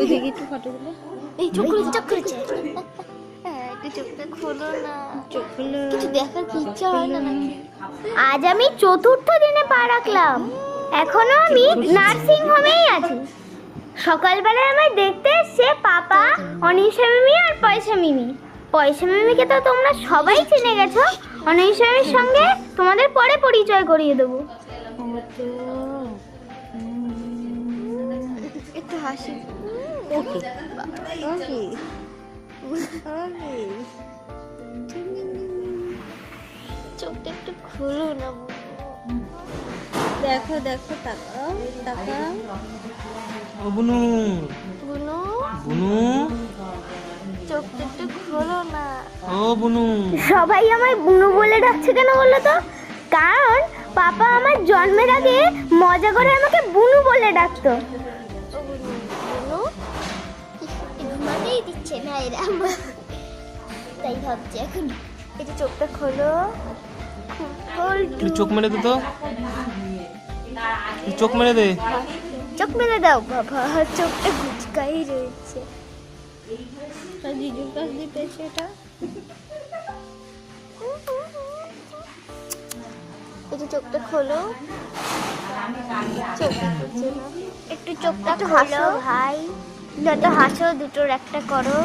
ওইদিকে একটু ফটোগুলো। এই চোখ খুলেছে, চোখ খুলেছে। একটু চোখটা খোলো না, চোখ খুলে কিছু দেখার কি ইচ্ছা হয় না নাকি? আজ আমি চতুর্থ দিনে পা রাখলাম, এখনো আমি নার্সিং হোমেই আছি। সকালবেলায় আমায় দেখতে এসছে পাপা, অনিশা মিমি আর পয়সা মিমি। পয়সা মিমিকে তো তোমরা সবাই চিনে গেছো, অনিশা মিমির সঙ্গে তোমাদের পরে পরিচয় করিয়ে দেবো। একটু হাসি। ওকে ওকে ওকে। চোখটা একটু খুলো না। দেখো দেখো, তাকাও তাকাও। ও বুনু, বুনু, বুনু, চোখটা একটু খোলো না। ও বুনু। সবাই আমায় বুনু বলে ডাকছে কেন বলো তো? কারণ পাপা আমার জন্মের আগে মজা করে আমাকে বুনু বলে ডাকতো। ঘুমাতেই দিচ্ছে না এরা, তাই ভাবছি এখন। এটা চোখটা খোলো, একটু চোখ মেরে দে তো, একটু চোখ মেরে দে। চোখ মেলে দাও বাবা, চোখটা গুচকাই রয়েছে। জিজুর কাছ দিয়ে পেয়েছে এটা। একটু চোখটা খোলো, চোখটা খুলছে না। একটু চোখটা হাসো ভাই, দুটো হাসো, দুটোর একটা করো।